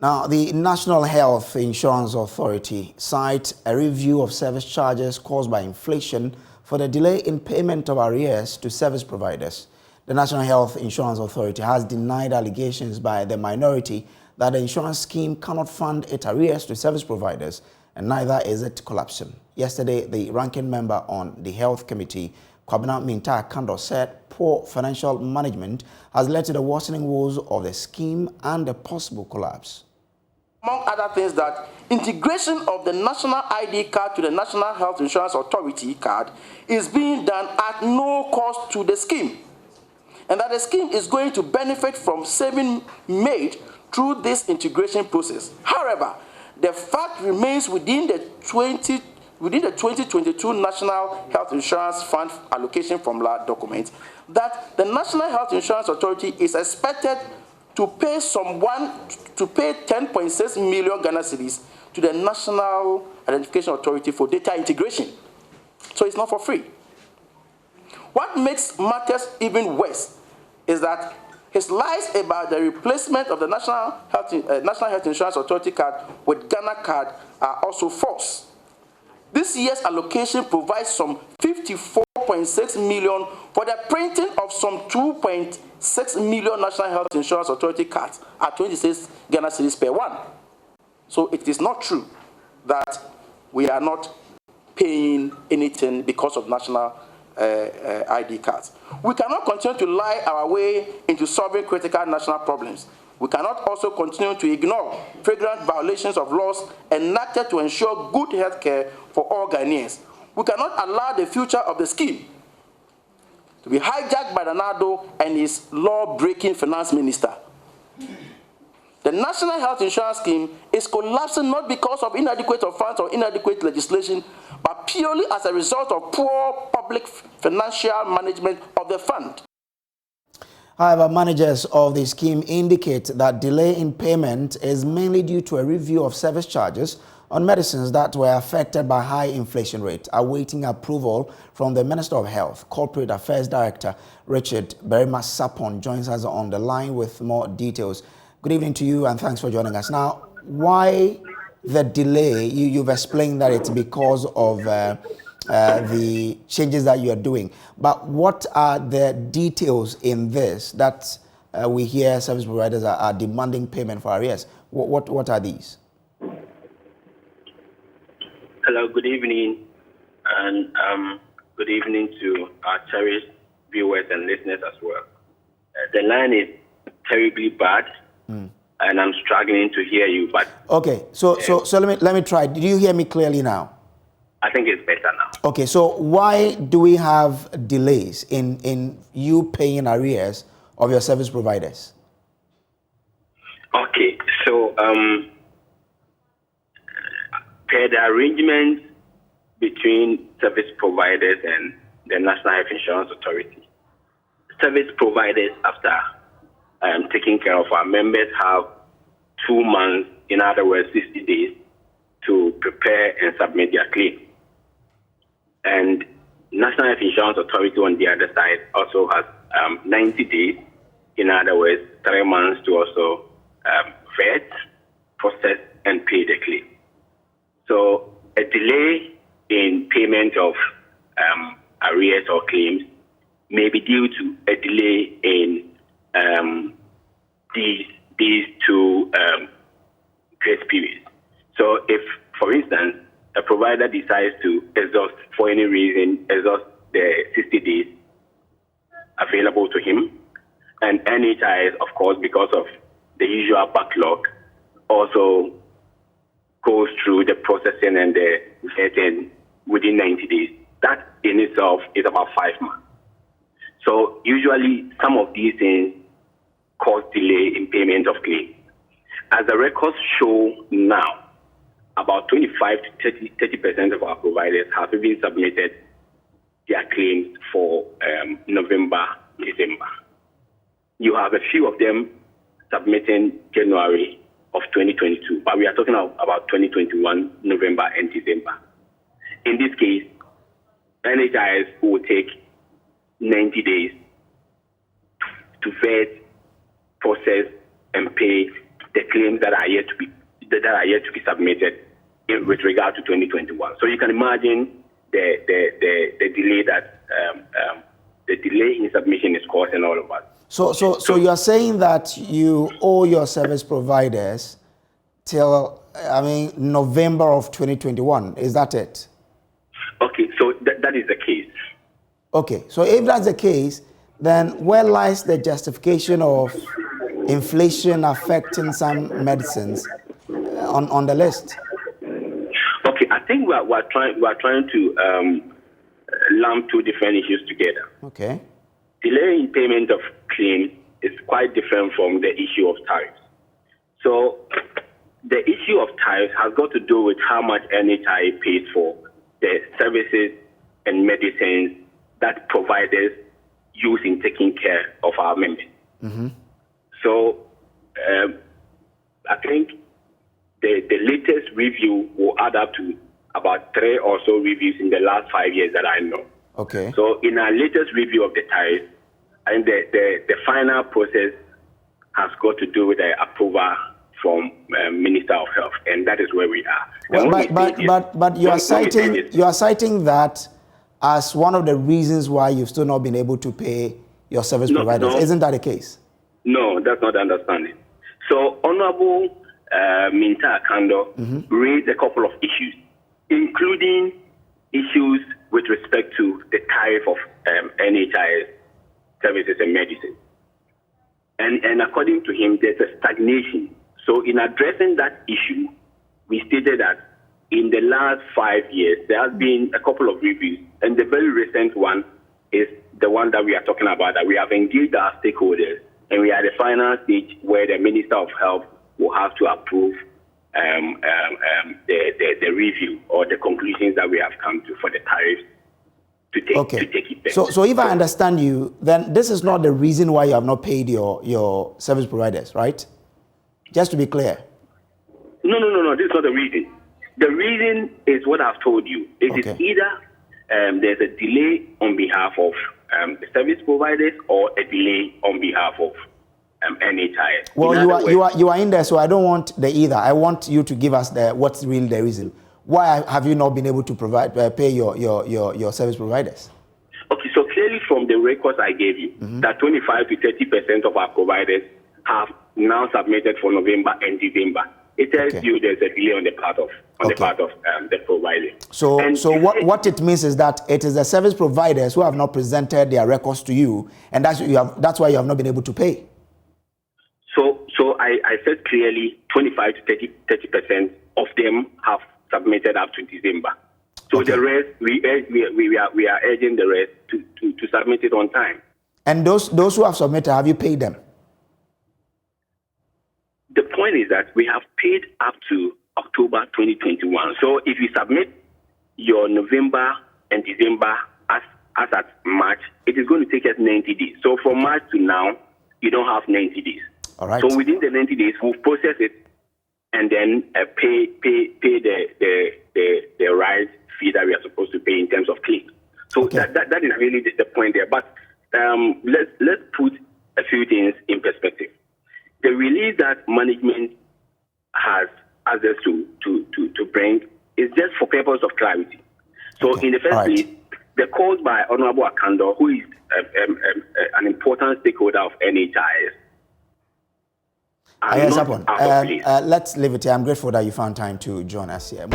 Now, the National Health Insurance Authority cites a review of service charges caused by inflation for the delay in payment of arrears to service providers. The National Health Insurance Authority has denied allegations by the minority that the insurance scheme cannot fund its arrears to service providers, and neither is it collapsing. Yesterday, the ranking member on the Health Committee, Kwabena Minta Kando, said poor financial management has led to the worsening woes of the scheme and a possible collapse. Among other things, that integration of the National ID card to the National Health Insurance Authority card is being done at no cost to the scheme, and that the scheme is going to benefit from saving made through this integration process. However, the fact remains within the 2022 National Health Insurance Fund allocation formula document that the National Health Insurance Authority is expected to pay 10.6 million Ghana cedis to the National Identification Authority for data integration. So it's not for free. What makes matters even worse is that his lies about the replacement of the National Health Insurance Authority card with Ghana card are also false. This year's allocation provides some 54.6 million for the printing of some 2.6 million National Health Insurance Authority cards at 26 Ghana cedis per one. So it is not true that we are not paying anything because of national ID cards. We cannot continue to lie our way into solving critical national problems. We cannot also continue to ignore flagrant violations of laws enacted to ensure good health care for all Ghanaians. We cannot allow the future of the scheme to be hijacked by the NADO and his law-breaking finance minister. The National Health Insurance Scheme is collapsing not because of inadequate funds or inadequate legislation, but purely as a result of poor public financial management of the fund. However, managers of the scheme indicate that delay in payment is mainly due to a review of service charges on medicines that were affected by high inflation rate, awaiting approval from the Minister of Health. Corporate Affairs Director Richard Berima Sapon joins us on the line with more details. Good evening to you and thanks for joining us. Now, why the delay? You've explained that it's because of the changes that you are doing. But what are the details in this that we hear service providers are demanding payment for arrears? What are these? Hello, good evening, and good evening to our cherished viewers and listeners as well. The line is terribly bad, and I'm struggling to hear you. But okay, so let me try. Did you hear me clearly now? I think it's better now. Okay, so why do we have delays in you paying arrears of your service providers? Okay, so per the arrangement between service providers and the National Health Insurance Authority, service providers, after taking care of our members, have 2 months, in other words, 60 days, to prepare and submit their claim. And National Health Insurance Authority on the other side also has 90 days, in other words, 3 months to also vet, process, and pay the claim. So a delay in payment of arrears or claims may be due to a delay in these two grace periods. So if, for instance, a provider decides to exhaust, for any reason, exhaust the 60 days available to him, and NHIA, of course, because of the usual backlog, also goes through the processing and the vetting within 90 days. That in itself is about 5 months. So usually some of these things cause delay in payment of claims. As the records show now, about 25 to 30% of our providers have even submitted their claims for November, December. You have a few of them submitting January of 2022, but we are talking about 2021, November and December. In this case, NHIS will take 90 days to vet, process, and pay the claims that are yet to be submitted with regard to 2021. So you can imagine the delay that the delay in submission is causing all of us. So you are saying that you owe your service providers till November of 2021. Is that it? Okay, so that is the case. Okay, so if that's the case, then where lies the justification of inflation affecting some medicines on the list? Okay, I think we are trying to lump two different issues together. Okay. Delay in payment of claims is quite different from the issue of tariffs. So the issue of tariffs has got to do with how much NHIA pays for the services and medicines that providers use in taking care of our members. Mm-hmm. So I think the latest review will add up to about 3 or so reviews in the last 5 years that I know. Okay. So in our latest review of the tariffs, and the final process has got to do with the approval from Minister of Health, and that is where we are. Well, but you are citing that as one of the reasons why you've still not been able to pay your service providers. No, isn't that the case? No, that's not the understanding. So Honorable Minta Akando raised a couple of issues, including issues with respect to the tariff of NHIS services and medicine. And according to him, there's a stagnation. So in addressing that issue, we stated that in the last 5 years, there has been a couple of reviews, and the very recent one is the one that we are talking about, that we have engaged our stakeholders, and we are at the final stage where the Minister of Health will have to approve the review or the conclusions that we have come to for the tariffs to take effect. So if I understand you, then this is not the reason why you have not paid your service providers, right? Just to be clear. No. This is not the reason. The reason is what I've told you. It is either there's a delay on behalf of the service providers or a delay on behalf of NHIA. Well, you are in there, so I don't want the either. I want you to give us what's really the reason. Why have you not been able to pay your service providers? Okay, so clearly from the records I gave you, that 25 to 30% of our providers have now submitted for November and December. It tells you there's a delay on the part of the provider. So what it means is that it is the service providers who have not presented their records to you, and that's why you have not been able to pay. So I said clearly 25 to 30% of them have submitted up to December. So the rest, we are urging the rest to submit it on time. And those who have submitted, have you paid them? The point is that we have paid up to October 2021. So if you submit your November and December as at March, it is going to take us 90 days. So from March to now, you don't have 90 days. All right. So within the 90 days, we'll process it and then pay the right fee that we are supposed to pay in terms of claim. So that is really the point there. But let's put a few things in perspective. The release that management has asked us to bring is just for purpose of clarity. So in the first place, the calls by Honorable Akando, who is an important stakeholder of NHIS, let's leave it here. I'm grateful that you found time to join us here.